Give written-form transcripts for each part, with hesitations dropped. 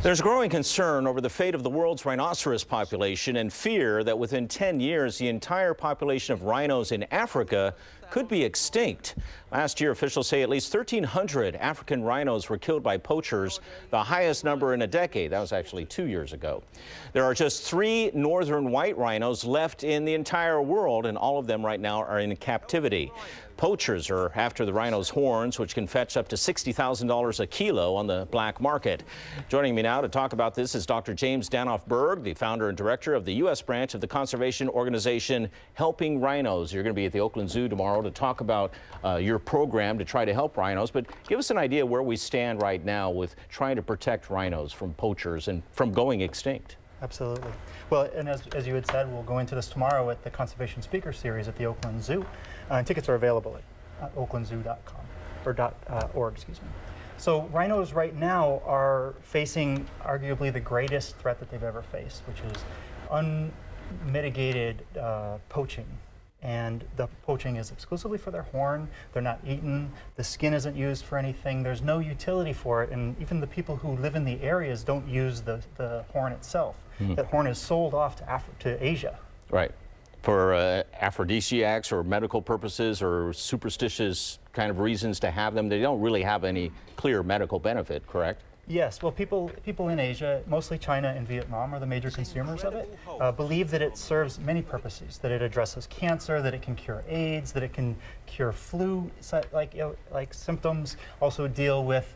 There's growing concern over the fate of the world's rhinoceros population and fear that within 10 years, the entire population of rhinos in Africa could be extinct. Last year, officials say at least 1,300 African rhinos were killed by poachers, the highest number in a decade. That was actually 2 years ago. There are just 3 northern white rhinos left in the entire world, and all of them right now are in captivity. Poachers are after the rhino's horns, which can fetch up to $60,000 a kilo on the black market. Joining me now to talk about this is Dr. James Danoff-Burg, the founder and director of the U.S. branch of the conservation organization Helping Rhinos. You're going to be at the Oakland Zoo tomorrow to talk about your program to try to help rhinos. But give us an idea where we stand right now with trying to protect rhinos from poachers and from going extinct. Absolutely. Well, and as you had said, we'll go into this tomorrow at the Conservation Speaker Series at the Oakland Zoo. Tickets are available at oaklandzoo.com, or .org, excuse me. So rhinos right now are facing arguably the greatest threat that they've ever faced, which is unmitigated poaching. And the poaching is exclusively for their horn. They're not eaten. The skin isn't used for anything. There's no utility for it. And even the people who live in the areas don't use the horn itself. That horn is sold off to Asia. Right. For aphrodisiacs or medical purposes or superstitious kind of reasons to have them. They don't really have any clear medical benefit, correct? Yes, well, people in Asia, mostly China and Vietnam, are the major consumers of it, believe that it serves many purposes, that it addresses cancer, that it can cure AIDS, that it can cure flu like symptoms, also deal with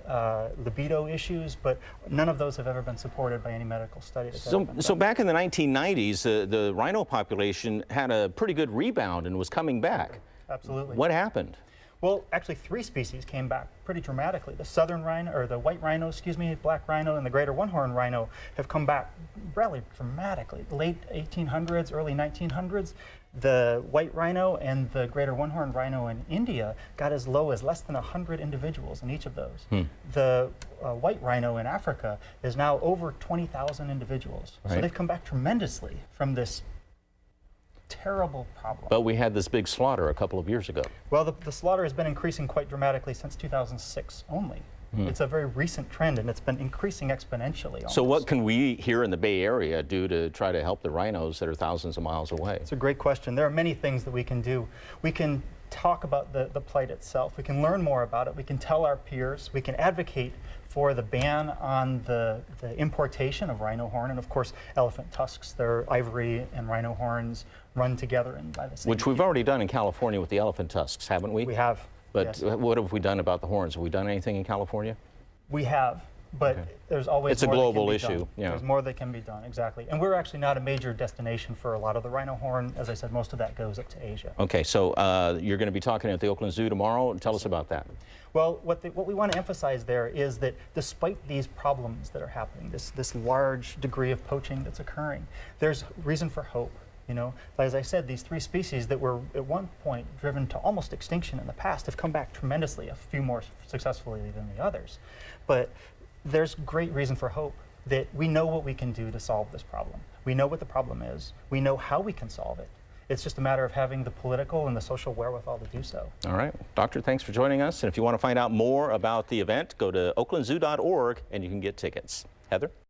libido issues, but none of those have ever been supported by any medical study. So back in the 1990s, the rhino population had a pretty good rebound and was coming back. Absolutely. What happened? Well, actually 3 species came back pretty dramatically. The southern rhino, or the white rhino, excuse me, black rhino, and the greater one-horn rhino have come back really dramatically. Late 1800s, early 1900s, the white rhino and the greater one-horn rhino in India got as low as less than 100 individuals in each of those. The white rhino in Africa is now over 20,000 individuals. Right. So they've come back tremendously from this terrible problem. But we had this big slaughter a couple of years ago. Well, the slaughter has been increasing quite dramatically since 2006 only. It's a very recent trend, and it's been increasing exponentially. Almost. So what can we here in the Bay Area do to try to help the rhinos that are thousands of miles away? It's a great question. There are many things that we can do. We can talk about the plight itself. We can learn more about it. We can tell our peers. We can advocate for the ban on the importation of rhino horn, and of course elephant tusks. Their ivory and rhino horns run together and by the same Which we've already done in California with the elephant tusks, haven't we? We have. But yes. What have we done about the horns? Have we done anything in California? We have, but there's always it's more a global that can be issue. Done. Yeah. There's more that can be done, exactly. And we're actually not a major destination for a lot of the rhino horn. As I said, most of that goes up to Asia. Okay, so you're going to be talking at the Oakland Zoo tomorrow. Tell us about that. Well, what we want to emphasize there is that despite these problems that are happening, this large degree of poaching that's occurring, there's reason for hope. You know, as I said, these 3 species that were at one point driven to almost extinction in the past have come back tremendously, a few more successfully than the others. But there's great reason for hope that we know what we can do to solve this problem. We know what the problem is. We know how we can solve it. It's just a matter of having the political and the social wherewithal to do so. All right. Doctor, thanks for joining us. And if you want to find out more about the event, go to oaklandzoo.org and you can get tickets. Heather?